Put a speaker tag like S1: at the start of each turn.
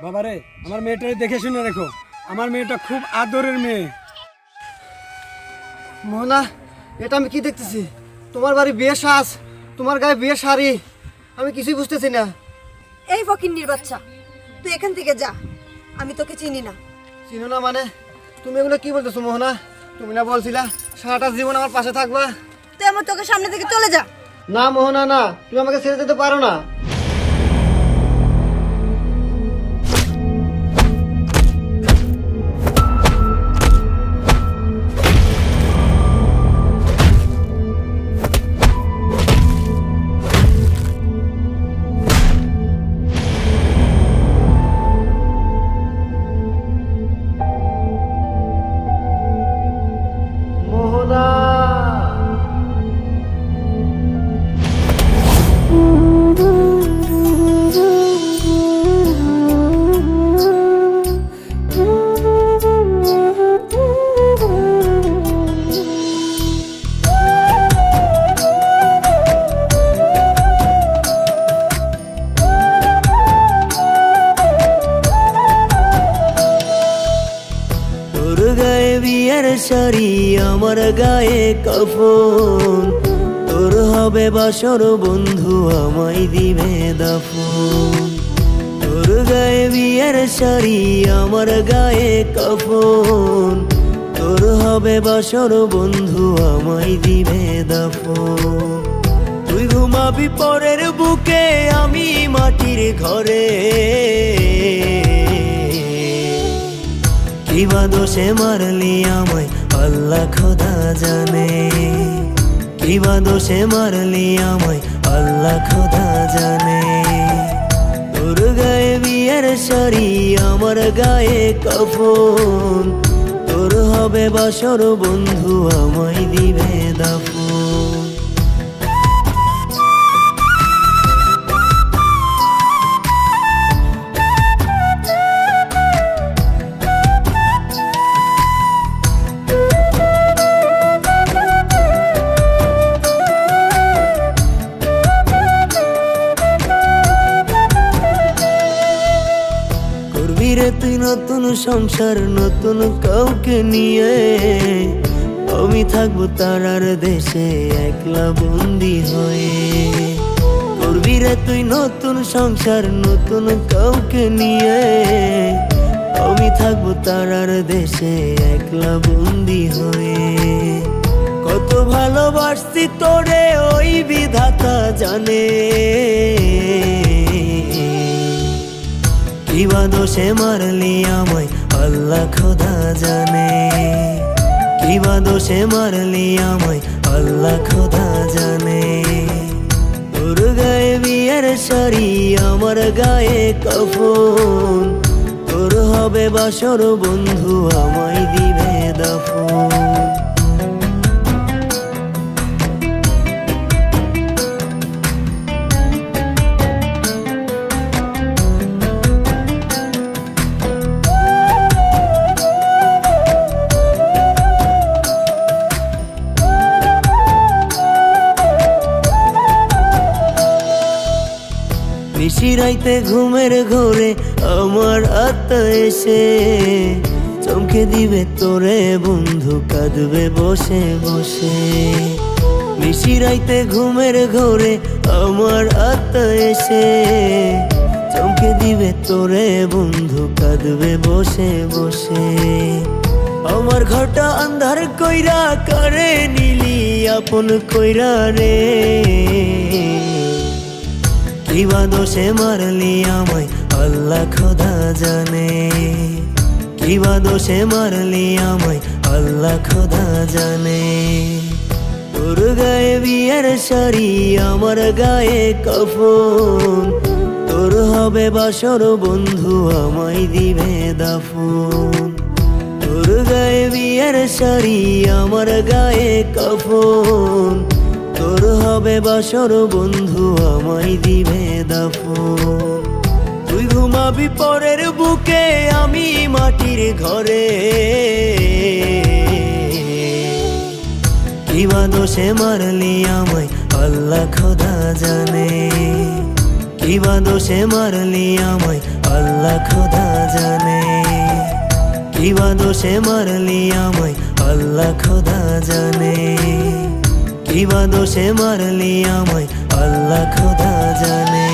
S1: বাবারে, আমার মেয়েটাকে দেখে শুনে রেখো। আমার মেয়েটা খুব আদরের মেয়ে।
S2: মোহনা, এটা আমি কি দেখতেছি? তোমার বাড়ি বিয়ে সাজ, তোমার গায়ে বিয়ে শাড়ি, আমি কিছুই বুঝতেছি না।
S3: এই ফকিন্নির বাচ্চা, তুই এখান থেকে যা, আমি তোকে চিনি না।
S2: চিনো না মানে? তুমি এগুলো কি বলতেছো মোহনা? তুমি না বলছিলা সারাটা জীবন আমার পাশে থাকবা?
S3: তুই আমার চোখের সামনে থেকে চলে যা।
S2: না মোহনা, না, তুমি আমাকে ছেড়ে যেতে পারো না। মোহনা,
S4: তোর গায়ে বিয়ের শাড়ি, আমার গায়ে কাফন। তোর হবে বাসর বন্ধু, আমায় দিবে দাফন। তোর গায়ে বিয়ের শাড়ি, আমার গায়ে কাফন। তোর হবে বাসর বন্ধু, আমায় দিবে দাফন। তুই ঘুমাবি পরের বুকে, আমি মাটির ঘরে। কিবা দোষে মারলি আমায় আল্লাহ খোদা জানে। কিবা দোষে মারলি আমায় আল্লাহ খোদা জানে। তোর গায়ে বিয়ের শাড়ি, আমার গায়ে কাফন। তোর হবে বাসর বন্ধু, আমায় দিবে দাফন। রে তুই নতুন সংসার, নতুন কাউকে নিয়ে। আমি থাকবো তারার দেশে একলা বন্দি হয়ে। করবি রে তুই নতুন সংসার, নতুন কাউকে নিয়ে। আমি থাকবো তারার দেশে একলা বন্দি হয়ে। কত ভালোবাসছি তোরে ওই বিধাতা জানে। কিবা দোষে মারলি আমায় আল্লাহ খোদা জানে। কিবা দোষে মারলি আমায় আল্লাহ খোদা জানে। তোর গায়ে বিয়ের শাড়ি, আমার গায়ে কাফন। তোর হবে বাসর বন্ধু, আমায় দিবে দাফন। নিশিরাইতে ঘুমের ঘোরে আমার আত্মা এসে চমকে দিবে তোরে বন্ধু, কাঁদবে বসে বসে। নিশিরাইতে ঘুমের ঘোরে আমার আত্মা এসে চমকে দিবে তোরে বন্ধু, কাঁদবে বসে বসে। আমার ঘরটা আন্ধার কইরা করে নিলি আপন কইরা রে। কিবা দোষে মারলি আমায় আল্লাহ খোদা জানে। কিবা দোষে মারলি আমায় আল্লাহ খোদা জানে। তোর গায়ে বিয়ের শাড়ি, আমার গায়ে কাফন। তোর হবে বাসর বন্ধু, আমায় দিবে দাফন। তোর গায়ে বিয়ের শাড়ি, আমার গায়ে কাফন। তোর হবে বাসর বন্ধু, আমায় দিবে দাফন। তুই ঘুমাবি পরের বুকে, আমি মাটির ঘরে। কিবা দোষে মারলি আমায় আল্লাহ খোদা জানে। কিবা দোষে মারলি আমায় আল্লাহ খোদা জানে কিবা দোষে মারলি আমায় আল্লাহ খোদা জানে কিবা দোষে মারলি আমায় আল্লাহ খোদা জানে